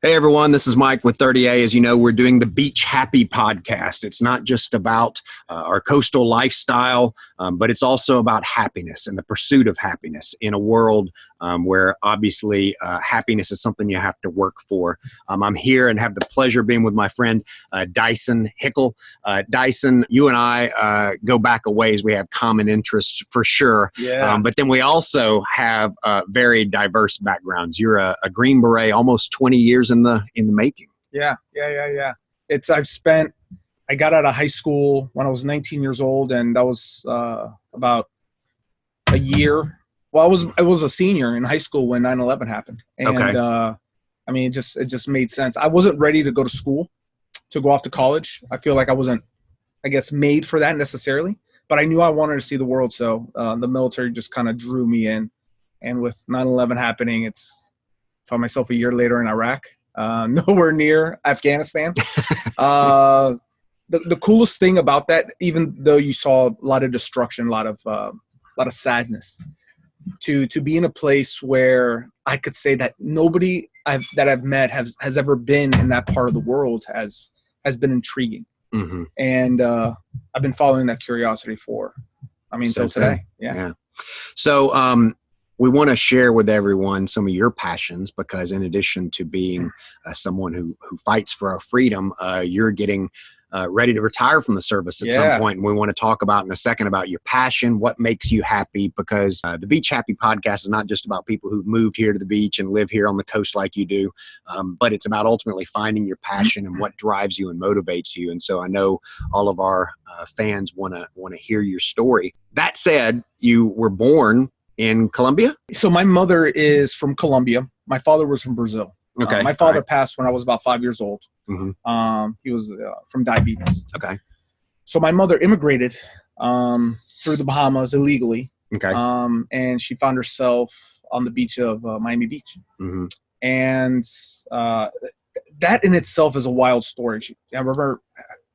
Hey everyone, this is Mike with 30A. As you know, we're doing the Beach Happy podcast. It's not just about our coastal lifestyle, but it's also about happiness and the pursuit of happiness in a world where obviously happiness is something you have to work for. I'm here and have the pleasure of being with my friend Daisson Hickle. Daisson, you and I go back a ways. We have common interests for sure. Yeah. But then we also have very diverse backgrounds. You're a Green Beret, almost 20 years in the making. Yeah. I got out of high school when I was 19 years old, and that was about a year. Well, I was a senior in high school when 9/11 happened. And Okay. it just made sense. I wasn't ready to go to school, to go off to college. I feel like I wasn't, I guess, made for that necessarily, but I knew I wanted to see the world. So the military just kind of drew me in. And with 9/11 happening, found myself a year later in Iraq. Nowhere near Afghanistan. The coolest thing about that, even though you saw a lot of destruction, a lot of sadness, to be in a place where I could say that nobody that I've met has ever been in that part of the world has been intriguing. Mm-hmm. And I've been following that curiosity until today. Yeah. So we want to share with everyone some of your passions, because in addition to being someone who fights for our freedom, you're getting ready to retire from the service at some point. And we want to talk about in a second about your passion, what makes you happy, because the Beach Happy podcast is not just about people who've moved here to the beach and live here on the coast like you do, but it's about ultimately finding your passion and what drives you and motivates you. And so I know all of our fans want to hear your story. That said, you were born in Colombia? So my mother is from Colombia. My father was from Brazil. Okay. My father passed when I was about 5 years old. Mm-hmm. He was from diabetes. Okay. So my mother immigrated through the Bahamas illegally. Okay. And she found herself on the beach of Miami Beach. Mm-hmm. And that in itself is a wild story. I remember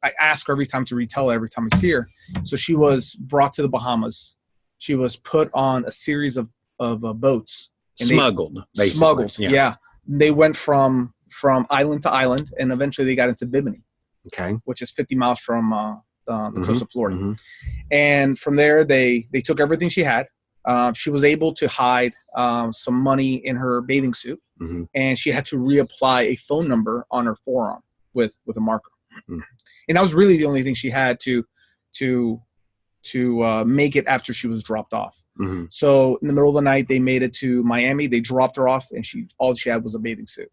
I ask her every time to retell it every time I see her. So she was brought to the Bahamas. She was put on a series of boats. Smuggled, basically. Smuggled, yeah. They went from island to island, and eventually they got into Bimini, okay, which is 50 miles from the coast of Florida. Mm-hmm. And from there, they took everything she had. She was able to hide some money in her bathing suit, mm-hmm. and she had to reapply a phone number on her forearm with a marker. Mm-hmm. And that was really the only thing she had to make it after she was dropped off. Mm-hmm. So in the middle of the night, they made it to Miami. They dropped her off, and all she had was a bathing suit.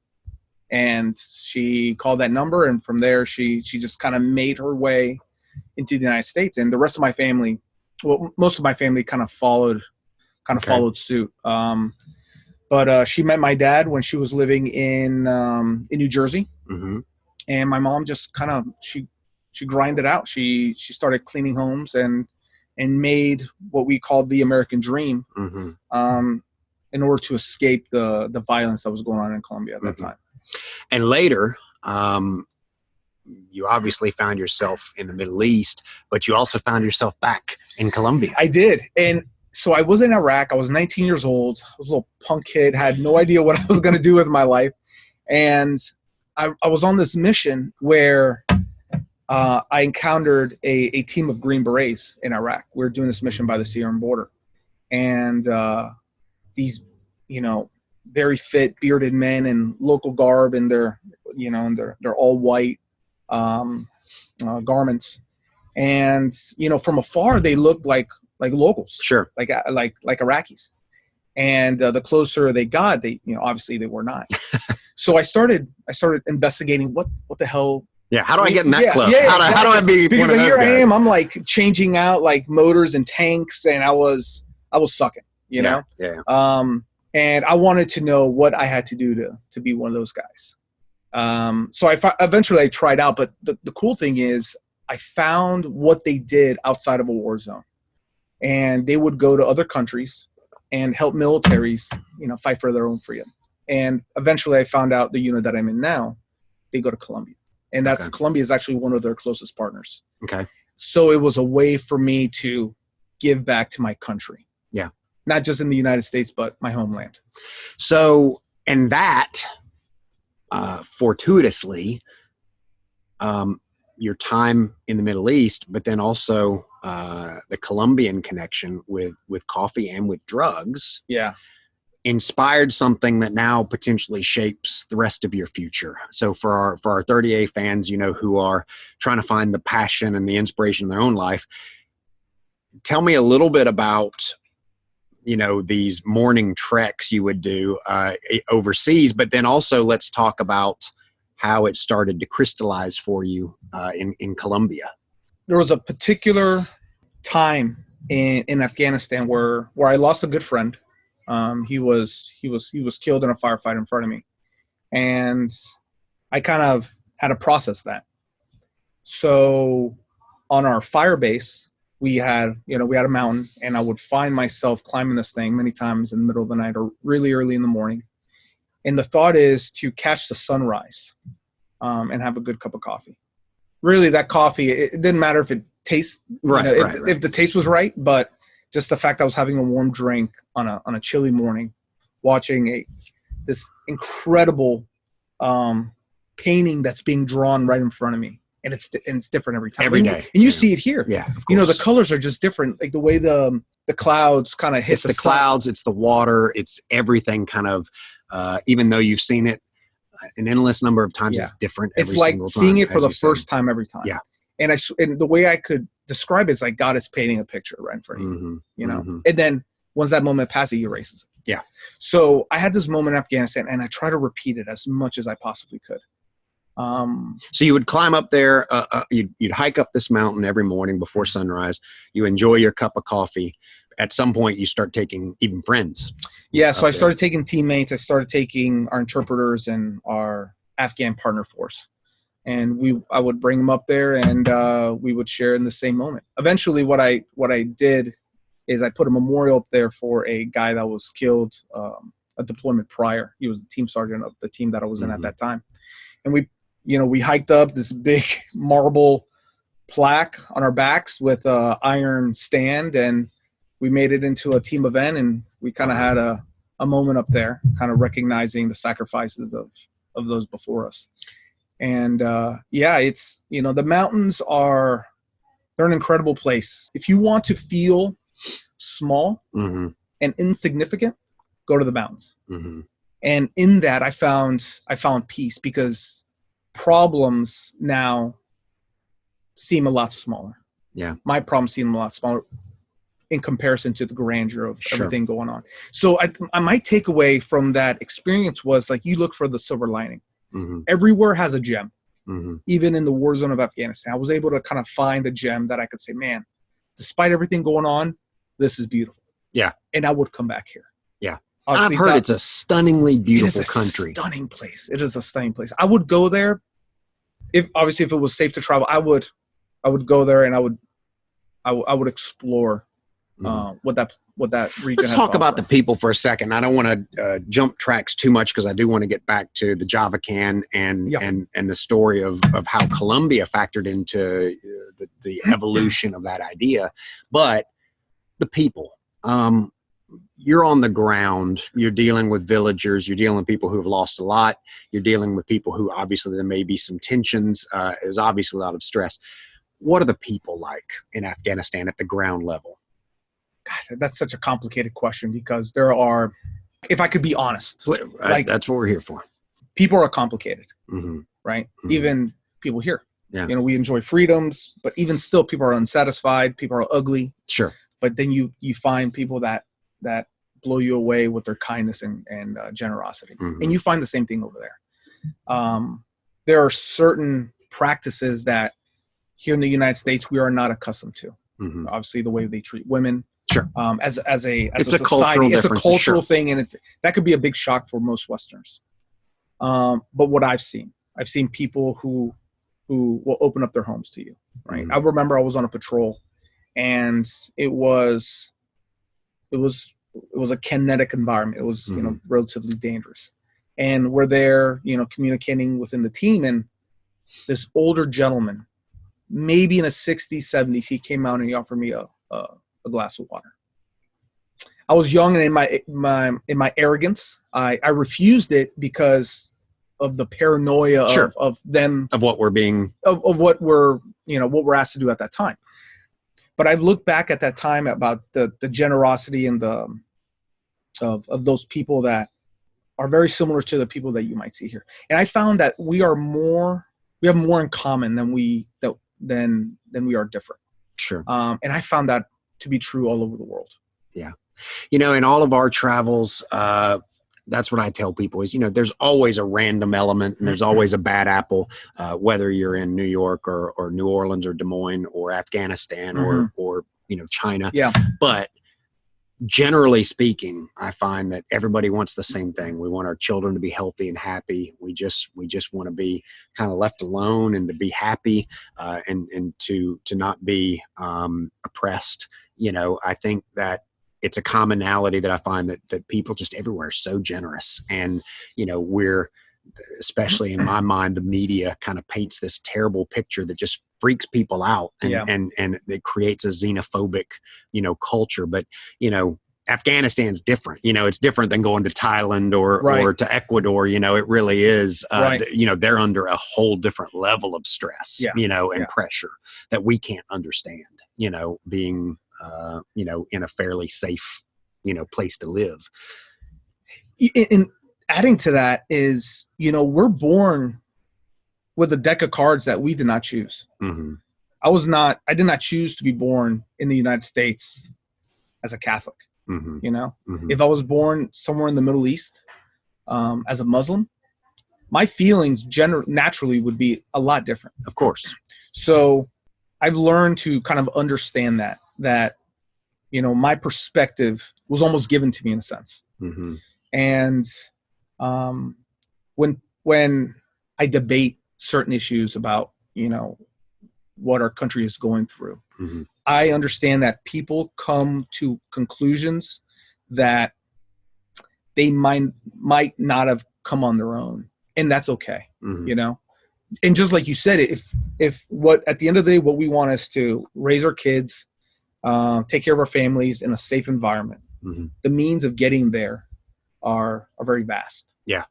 And she called that number, and from there, she just kind of made her way into the United States. And the rest of my family, well, most of my family kind of followed suit. But she met my dad when she was living in New Jersey. Mm-hmm. And my mom just kind of she grinded out. She started cleaning homes and made what we called the American dream, mm-hmm. In order to escape the violence that was going on in Colombia at that mm-hmm. time. And later, you obviously found yourself in the Middle East, but you also found yourself back in Colombia. I did. And so I was in Iraq. I was 19 years old. I was a little punk kid, had no idea what I was going to do with my life. And I was on this mission where I encountered a team of Green Berets in Iraq. We were doing this mission by the Syrian border. And these, very fit, bearded men in local garb, and they're all white garments. And, from afar, they looked like locals. Sure. Like Iraqis. And the closer they got, obviously they were not. So I started investigating what the hell. Yeah, how do I get in that club? Yeah, how do I be? Because one of those here guys? I am. I'm like changing out like motors and tanks, and I was sucking, know. Yeah. And I wanted to know what I had to do to be one of those guys. So eventually I tried out, but the cool thing is I found what they did outside of a war zone, and they would go to other countries and help militaries, fight for their own freedom. And eventually I found out the unit that I'm in now, they go to Colombia. And Colombia is actually one of their closest partners. Okay. So it was a way for me to give back to my country. Yeah. Not just in the United States, but my homeland. So, and that fortuitously your time in the Middle East, but then also the Colombian connection with coffee and with drugs, inspired something that now potentially shapes the rest of your future. So for our 30A fans, who are trying to find the passion and the inspiration in their own life, tell me a little bit about these morning treks you would do overseas, but then also let's talk about how it started to crystallize for you in Colombia. There was a particular time in Afghanistan where I lost a good friend. He was killed in a firefight in front of me, and I kind of had to process that. So on our fire base, we had a mountain, and I would find myself climbing this thing many times in the middle of the night or really early in the morning. And the thought is to catch the sunrise and have a good cup of coffee. Really, that coffee, it didn't matter if it tastes, if the taste was right, but just the fact that I was having a warm drink on a chilly morning, watching this incredible painting that's being drawn right in front of me. And it's different every time. Every day. And you see it here. Yeah, of course. The colors are just different. Like the way the clouds kind of hit the clouds, it's the water, it's everything kind of, even though you've seen it an endless number of times, it's different every single time. It's like seeing it for the first time every time. Yeah. And the way I could describe it is like God is painting a picture right in front of you, And then once that moment passes, he erases it. Yeah. So I had this moment in Afghanistan, and I try to repeat it as much as I possibly could. So you would climb up there, you'd hike up this mountain every morning before sunrise. You enjoy your cup of coffee. At some point, you start taking even friends. Yeah, so I started taking teammates. I started taking our interpreters and our Afghan partner force. And I would bring them up there, and we would share in the same moment. Eventually, what I did is I put a memorial up there for a guy that was killed a deployment prior. He was the team sergeant of the team that I was in at that time. And we hiked up this big marble plaque on our backs with a iron stand, and we made it into a team event, and we kind of had a moment up there, kind of recognizing the sacrifices of those before us. And it's, the mountains they're an incredible place. If you want to feel small and insignificant, go to the mountains. And in that, I found peace, because problems now seem a lot smaller. Yeah. My problems seem a lot smaller in comparison to the grandeur of everything going on. So my takeaway from that experience was, like, you look for the silver lining. Everywhere has a gem. Even in the war zone of Afghanistan, I was able to kind of find a gem that I could say, man, despite everything going on, this is beautiful. Yeah. And I would come back here. Yeah. I've heard it's a stunningly beautiful country. Stunning place. It is a stunning place. I would go there if it was safe to travel. I would go there, and I would explore what that region. Let's talk about the people for a second. I don't want to jump tracks too much, because I do want to get back to the Java can and the story of how Colombia factored into the evolution of that idea. But the people. You're on the ground, you're dealing with villagers, you're dealing with people who have lost a lot, you're dealing with people who obviously there may be some tensions, there's obviously a lot of stress. What are the people like in Afghanistan at the ground level? God, that's such a complicated question, because there are, if I could be honest, that's what we're here for. People are complicated, right? Even people here. Yeah. We enjoy freedoms, but even still, people are unsatisfied, people are ugly. Sure. But then you find people that blow you away with their kindness and generosity. And you find the same thing over there. There are certain practices that here in the United States we are not accustomed to. Obviously, the way they treat women. Sure. As a society, it's a cultural thing, and that could be a big shock for most Westerners. But what I've seen people who will open up their homes to you. Right. I remember I was on a patrol, and it was a kinetic environment. It was, relatively dangerous. And we're there, communicating within the team. And this older gentleman, maybe in his 60s, 70s, he came out and he offered me a glass of water. I was young, and in my arrogance, I refused it, because of the paranoia Sure. of them, Of what we're being, of what we're, what we're asked to do at that time. But I've looked back at that time about the generosity and of those people that are very similar to the people that you might see here. And I found that we have more in common than we are different. sure. And I found that to be true all over the world. Yeah. In all of our travels, that's what I tell people is, there's always a random element and there's always a bad apple, whether you're in New York or New Orleans or Des Moines or Afghanistan or China. Yeah. But generally speaking, I find that everybody wants the same thing. We want our children to be healthy and happy. We just want to be kind of left alone and to be happy, and to not be oppressed. I think that it's a commonality that I find that people just everywhere are so generous. And, we're, especially in my mind, the media kind of paints this terrible picture that just freaks people out and it creates a xenophobic, culture. But, Afghanistan's different. It's different than going to Thailand or to Ecuador. It really is. They're under a whole different level of stress, and pressure that we can't understand, being in a fairly safe, place to live. In adding to that is, we're born with a deck of cards that we did not choose. Mm-hmm. I did not choose to be born in the United States as a Catholic. Mm-hmm. If I was born somewhere in the Middle East, as a Muslim, my feelings naturally would be a lot different. Of course. So I've learned to kind of understand that my perspective was almost given to me in a sense. Mm-hmm. And when I debate certain issues about, what our country is going through, mm-hmm. I understand that people come to conclusions that they might not have come on their own. And that's okay, mm-hmm. And just like you said, if what at the end of the day, what we want is to raise our kids, take care of our families in a safe environment. Mm-hmm. The means of getting there are very vast. Yeah.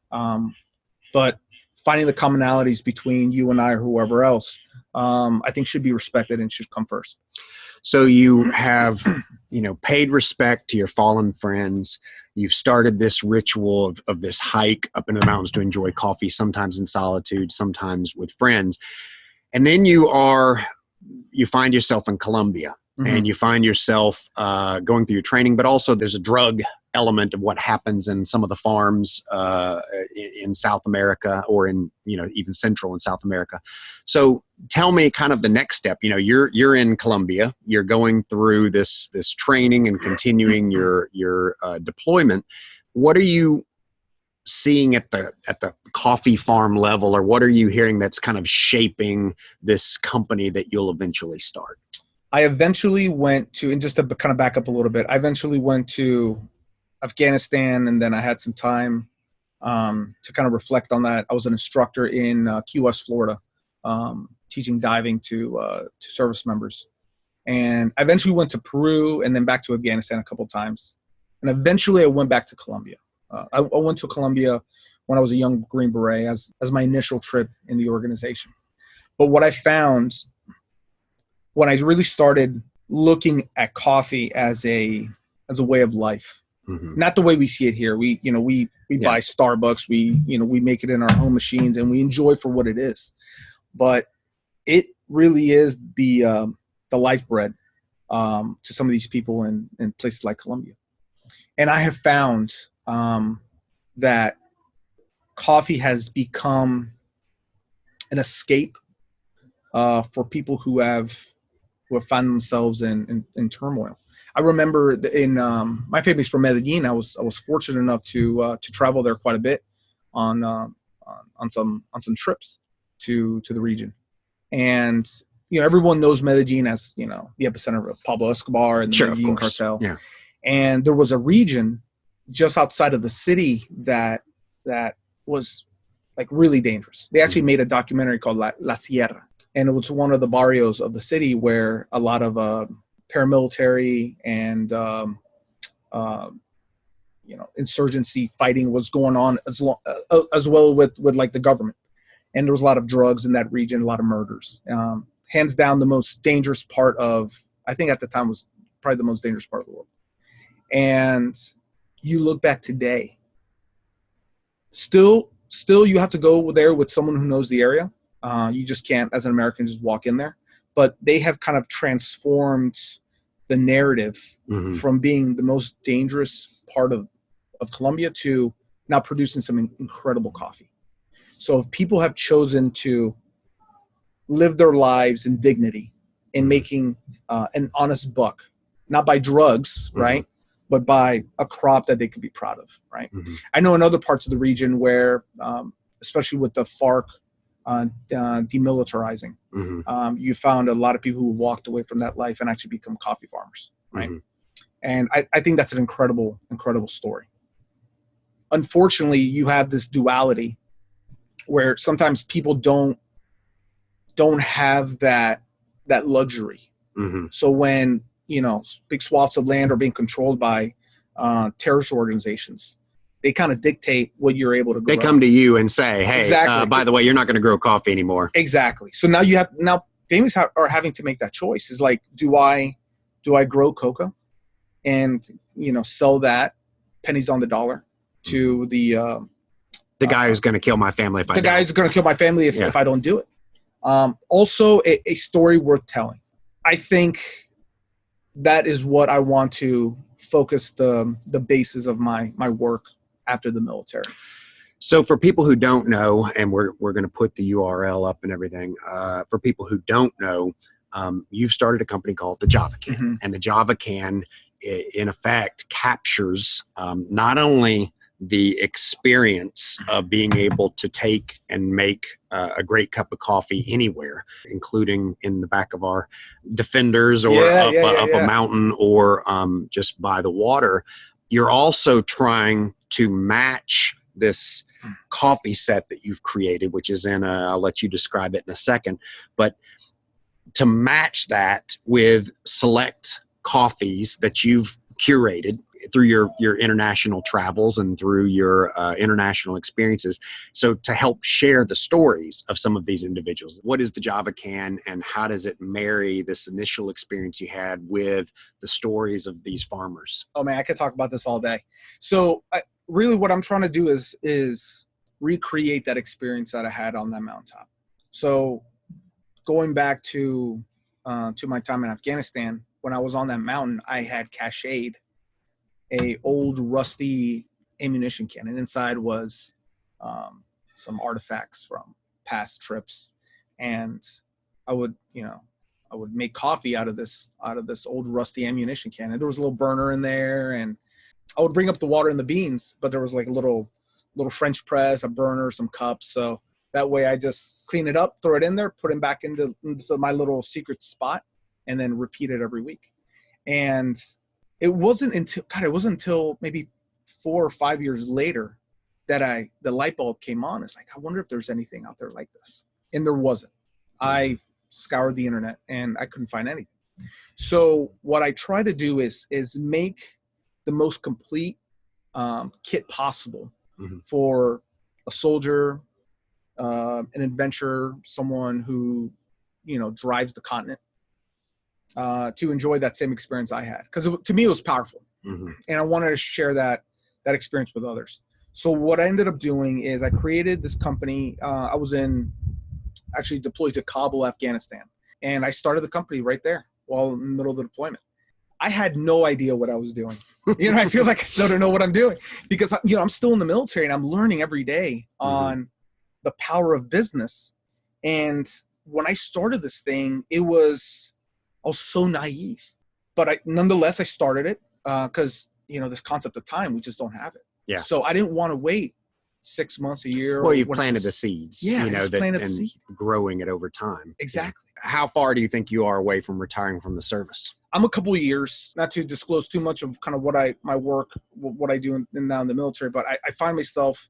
But finding the commonalities between you and I or whoever else, I think should be respected and should come first. So you have, paid respect to your fallen friends. You've started this ritual of this hike up into the mountains to enjoy coffee, sometimes in solitude, sometimes with friends. And then you find yourself in Colombia. Mm-hmm. And you find yourself going through your training, but also there's a drug element of what happens in some of the farms in South America or in, even Central and South America. So tell me kind of the next step. You're in Colombia, you're going through this training and continuing your deployment. What are you seeing at the coffee farm level, or what are you hearing that's kind of shaping this company that you'll eventually start? I eventually went to, and just to kind of back up a little bit, I eventually went to Afghanistan, and then I had some time to kind of reflect on that. I was an instructor in Key West, Florida, teaching diving to service members. And I eventually went to Peru and then back to Afghanistan a couple of times. And eventually I went back to Colombia. I went to Colombia when I was a young Green Beret as my initial trip in the organization. But what I found when I really started looking at coffee as a way of life, mm-hmm. not the way we see it here. We buy Starbucks, we make it in our home machines and we enjoy for what it is. But it really is the lifeblood to some of these people in places like Colombia. And I have found that coffee has become an escape for people who have found themselves in turmoil. I remember in my family's from Medellin. I was fortunate enough to travel there quite a bit on some trips to the region, and everyone knows Medellin as the epicenter of Pablo Escobar and the Medellin cartel. Yeah. And there was a region just outside of the city that was like really dangerous. They actually made a documentary called La Sierra. And it was one of the barrios of the city where a lot of paramilitary and insurgency fighting was going on as well with like the government. And there was a lot of drugs in that region, a lot of murders. Hands down, the most dangerous part of, I think at the time was probably the most dangerous part of the world. And you look back today, still you have to go there with someone who knows the area. You just can't, as an American, just walk in there. But they have kind of transformed the narrative from being the most dangerous part of Colombia to now producing some incredible coffee. So if people have chosen to live their lives in dignity in making an honest buck, not by drugs, right, but by a crop that they could be proud of, right? I know in other parts of the region where, especially with the FARC demilitarizing, you found a lot of people who walked away from that life and actually become coffee farmers, right? And I think that's an incredible story. Unfortunately, you have this duality where sometimes people don't have that luxury. So when big swaths of land are being controlled by terrorist organizations, they kind of dictate what you're able to grow. They come to you and say, hey, exactly. By the way, you're not going to grow coffee anymore. Exactly. So now families are having to make that choice. Is like, do I grow coca and sell that pennies on the dollar to the guy who's going to kill my family if I don't. The guy who's going to kill my family if I don't do it. Also, a story worth telling. I think that is what I want to focus the basis of my work after the military. So for people who don't know, and we're going to put the URL up and everything, for people who don't know, you've started a company called the Java Can. And the Java Can, in effect, captures not only the experience of being able to take and make a great cup of coffee anywhere, including in the back of our Defenders or up a mountain or just by the water. You're also trying to match this coffee set that you've created, which is I'll let you describe it in a second, but to match that with select coffees that you've curated through your international travels and through your international experiences. So to help share the stories of some of these individuals, what is the Java Can and how does it marry this initial experience you had with the stories of these farmers? Oh man, I could talk about this all day. So really what I'm trying to do is recreate that experience that I had on that mountaintop. So going back to my time in Afghanistan, when I was on that mountain, I had cached a old rusty ammunition can, and inside was some artifacts from past trips. And I would make coffee out of this old rusty ammunition can. And there was a little burner in there, and I would bring up the water and the beans, but there was like a little French press, a burner, some cups. So that way I just clean it up, throw it in there, put it back into my little secret spot, and then repeat it every week. And it wasn't until maybe 4 or 5 years later that the light bulb came on. It's like, I wonder if there's anything out there like this. And there wasn't. I scoured the internet and I couldn't find anything. So what I try to do is make the most complete kit possible for a soldier, an adventurer, someone who, drives the continent, to enjoy that same experience I had. Because to me, it was powerful. And I wanted to share that experience with others. So what I ended up doing is I created this company. I was actually deployed to Kabul, Afghanistan. And I started the company right there while in the middle of the deployment. I had no idea what I was doing. I feel like I still don't know what I'm doing because, I'm still in the military and I'm learning every day on the power of business. And when I started this thing, I was so naive, but nonetheless, I started it because, this concept of time, we just don't have it. Yeah. So I didn't want to wait 6 months, a year. Well, you've planted the seeds, planted the seed. Growing it over time. Exactly. How far do you think you are away from retiring from the service? I'm a couple of years, not to disclose too much of kind of what I do now in the military, but I find myself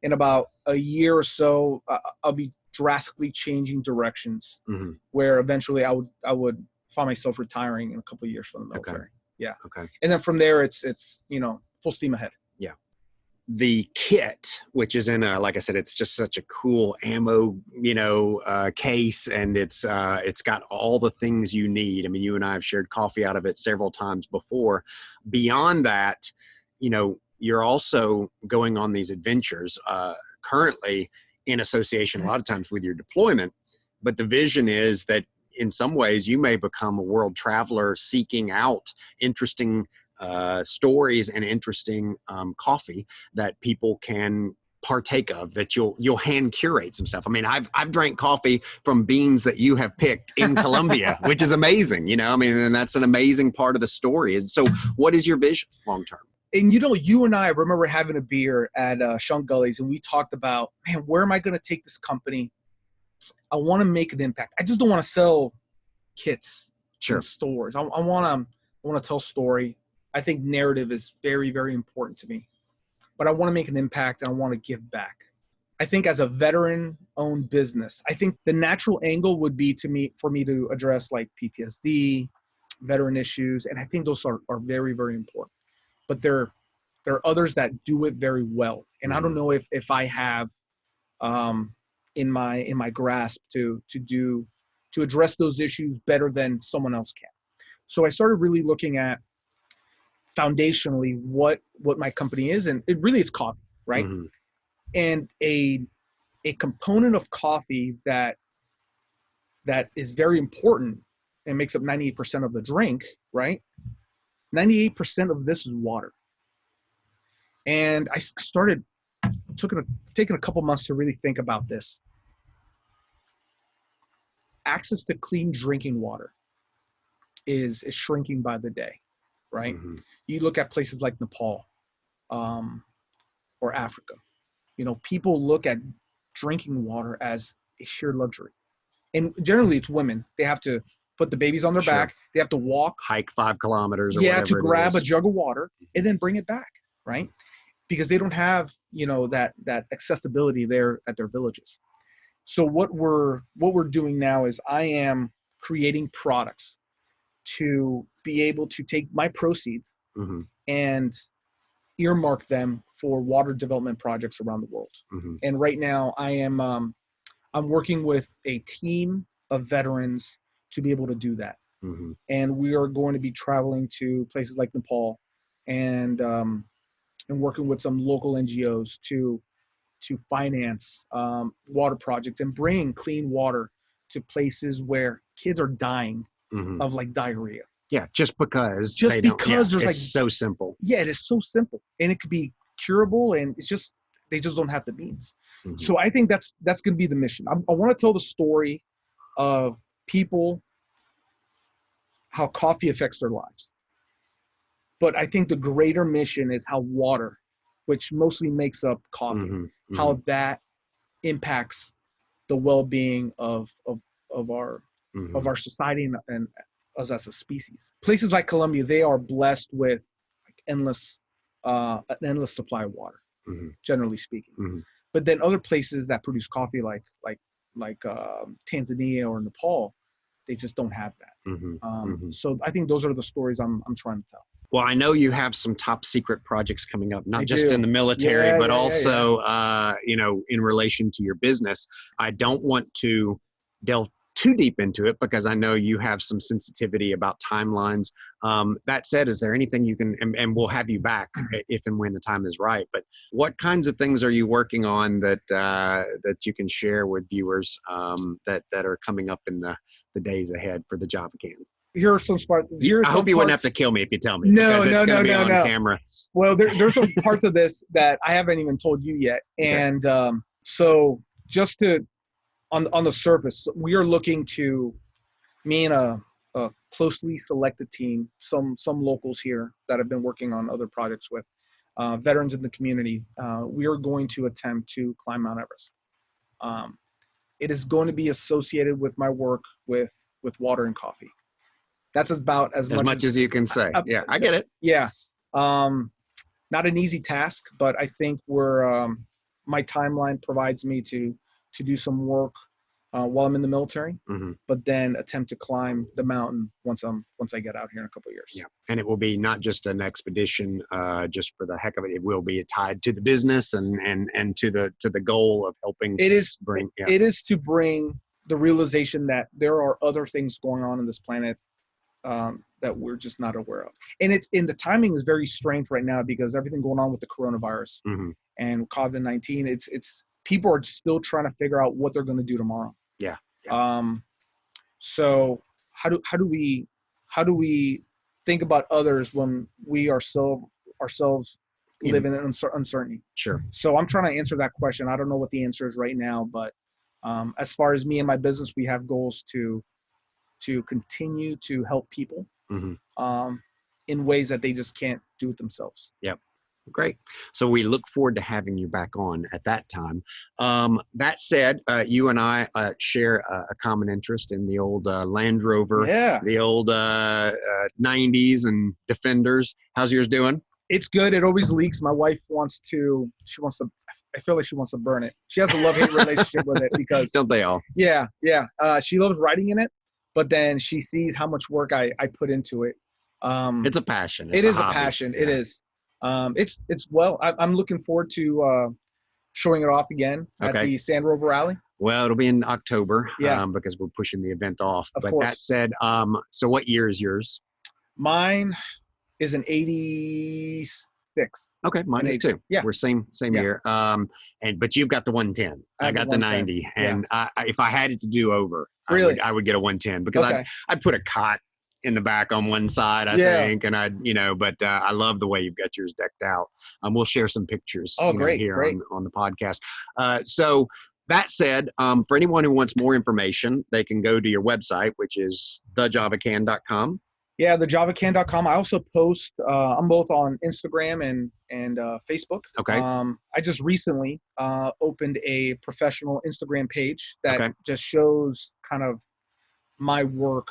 in about a year or so, I'll be drastically changing directions where eventually I would find myself retiring in a couple of years from the military. Okay. Yeah. Okay. And then from there, it's full steam ahead. The kit, which is in a, like I said, it's just such a cool ammo, case, and it's got all the things you need. I mean, you and I have shared coffee out of it several times before. Beyond that, you're also going on these adventures, currently in association a lot of times with your deployment. But the vision is that in some ways you may become a world traveler seeking out interesting stories and interesting coffee that people can partake of, that you'll hand curate some stuff. I mean, I've drank coffee from beans that you have picked in Colombia, which is amazing, and that's an amazing part of the story. And so what is your vision long term? And you and I remember having a beer at Sean Gully's, and we talked about, man, where am I going to take this company? I want to make an impact. I just don't want to sell kits in stores. I want to tell story. I think narrative is very, very important to me, but I want to make an impact and I want to give back. I think as a veteran-owned business, I think the natural angle would be for me to address like PTSD, veteran issues, and I think those are very, very important. But there are others that do it very well, and I don't know if I have in my grasp to address those issues better than someone else can. So I started really looking at foundationally what my company is, and it really is coffee, right? Mm-hmm. And a component of coffee that is very important and makes up 98% of the drink, right? 98% of this is water. And I started taking a couple months to really think about this. Access to clean drinking water is shrinking by the day, right? Mm-hmm. You look at places like Nepal or Africa. People look at drinking water as a sheer luxury. And generally it's women. They have to put the babies on their back. They have to walk. Hike 5 kilometers or whatever to grab a jug of water and then bring it back, right? Because they don't have, that accessibility there at their villages. So what we're doing now is I am creating products to be able to take my proceeds mm-hmm. and earmark them for water development projects around the world. Mm-hmm. And right now I am I'm working with a team of veterans to be able to do that. Mm-hmm. And we are going to be traveling to places like Nepal and working with some local NGOs to finance water projects and bring clean water to places where kids are dying mm-hmm. of like diarrhea. Yeah, just because it's so simple. Yeah, it is so simple, and it could be curable, and they just don't have the means. Mm-hmm. So I think that's going to be the mission. I want to tell the story of people, how coffee affects their lives. But I think the greater mission is how water, which mostly makes up coffee, mm-hmm. Mm-hmm. how that impacts the well-being of our mm-hmm. of our society and us as a species. Places like Colombia, they are blessed with an endless supply of water, mm-hmm. generally speaking. Mm-hmm. But then other places that produce coffee, like Tanzania or Nepal, they just don't have that. Mm-hmm. Mm-hmm. So I think those are the stories I'm trying to tell. Well, I know you have some top secret projects coming up, not just in the military, but also, in relation to your business. I don't want to delve too deep into it because I know you have some sensitivity about timelines. That said, is there anything you can, and we'll have you back if and when the time is right, but what kinds of things are you working on that you can share with viewers that are coming up in the days ahead for the Java Can? Here are some parts. I hope you wouldn't have to kill me if you tell me. No. Camera. Well, there's some parts of this that I haven't even told you yet. And so just to, on the surface, we are looking to, me and a closely selected team, some locals here that have been working on other projects with veterans in the community. We are going to attempt to climb Mount Everest. It is going to be associated with my work with water and coffee. That's about as much as you can say. Yeah, I get it. Yeah. Not an easy task, but I think my timeline provides me to do some work while I'm in the military, Mm-hmm. but then attempt to climb the mountain once I get out here in a couple of years. Yeah, and it will be not just an expedition, just for the heck of it. It will be tied to the business and to the goal of helping. It is bring. Yeah. It is to bring the realization that there are other things going on in this planet that we're just not aware of. And the timing is very strange right now because everything going on with the coronavirus Mm-hmm. and COVID-19. It's people are still trying to figure out what they're going to do tomorrow. Yeah. So how do we think about others when we ourselves live in uncertainty? Sure. So I'm trying to answer that question. I don't know what the answer is right now, but as far as me and my business, we have goals to continue to help people Mm-hmm. In ways that they just can't do it themselves. Yep. Great. So we look forward to having you back on at that time. That said, you and I share a common interest in the old Land Rover, the old 90s and Defenders. How's yours doing? It's good. It always leaks. My wife I feel like she wants to burn it. She has a love-hate relationship with it because don't they all? Yeah. She loves riding in it, but then she sees how much work I put into it. It's a passion. It is a passion. Yeah. It is. I'm looking forward to showing it off again at the Sand Rover Rally. Well, it'll be in October, yeah. Because we're pushing the event off. Of but course. That said, so what year is yours? Mine is an 86. Okay, mine is too. Yeah, we're same year. But you've got the 110. I got the 90, and if I had it to do over, really, I would get a 110 because I'd put a cot in the back on one side, I think, and but I love the way you've got yours decked out. We'll share some pictures here on the podcast. So that said, for anyone who wants more information, they can go to your website, which is thejavacan.com. Yeah, thejavacan.com. I also post, I'm both on Instagram and Facebook. Okay. I just recently opened a professional Instagram page that just shows kind of my work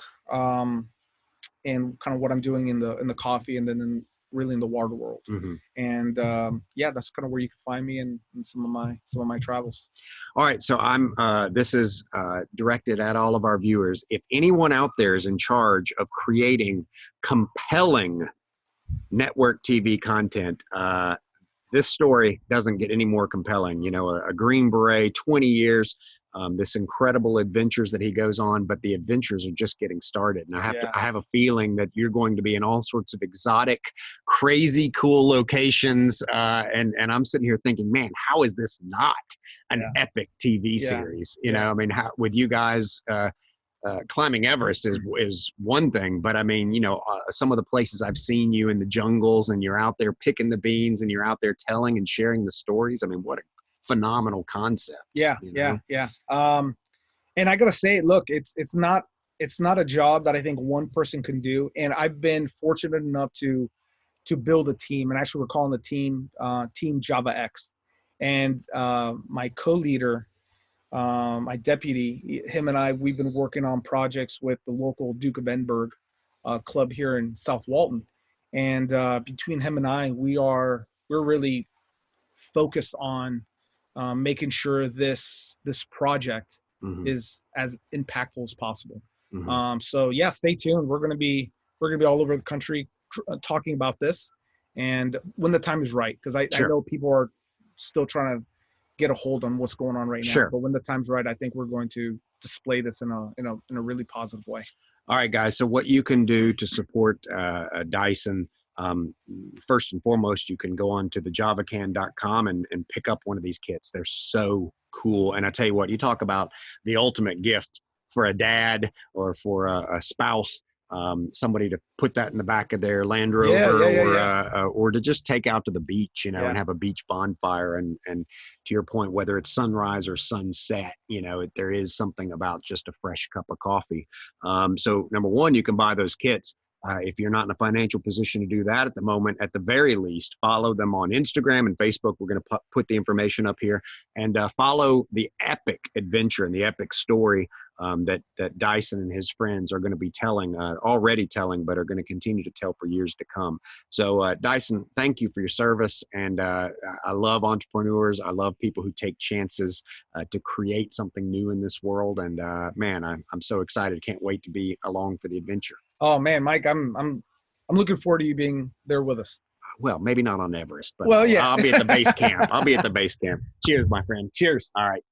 and kind of what I'm doing in the coffee and then really in the water world. Mm-hmm. And that's kind of where you can find me in some of my travels. All right, so this is directed at all of our viewers. If anyone out there is in charge of creating compelling network TV content, this story doesn't get any more compelling. A Green Beret, 20 years, this incredible adventures that he goes on, but the adventures are just getting started. And I have a feeling that you're going to be in all sorts of exotic, crazy, cool locations. And I'm sitting here thinking, man, how is this not an epic TV series? How, with you guys, climbing Everest is one thing, but some of the places I've seen you in the jungles and you're out there picking the beans and you're out there telling and sharing the stories. What a phenomenal concept. Yeah. And I gotta say, look, it's not a job that I think one person can do. And I've been fortunate enough to build a team, and actually we're calling the team Team Java X. And my co-leader, my deputy, him and I, we've been working on projects with the local Duke of Edinburgh club here in South Walton. And between him and I, we're really focused on making sure this project is as impactful as possible. So stay tuned. We're gonna be all over the country talking about this, and when the time is right, because I know people are still trying to get a hold on what's going on right now. But when the time's right, I think we're going to display this in a really positive way. All right, guys. So what you can do to support Daisson, first and foremost, you can go on to thejavacan.com and pick up one of these kits. They're so cool. And I tell you what, you talk about the ultimate gift for a dad or for a spouse, somebody to put that in the back of their Land Rover or to just take out to the beach, and have a beach bonfire. And to your point, whether it's sunrise or sunset, there is something about just a fresh cup of coffee. So number one, you can buy those kits. If you're not in a financial position to do that at the moment, at the very least, follow them on Instagram and Facebook. We're going to put the information up here, and follow the epic adventure and the epic story that Daisson and his friends are going to be telling, already telling, but are going to continue to tell for years to come. So Daisson, thank you for your service. And I love entrepreneurs. I love people who take chances to create something new in this world. And man, I'm so excited. Can't wait to be along for the adventure. Oh man, Mike, I'm looking forward to you being there with us. Well, maybe not on Everest, but well, yeah. I'll be at the base camp. I'll be at the base camp. Cheers, my friend. Cheers. All right.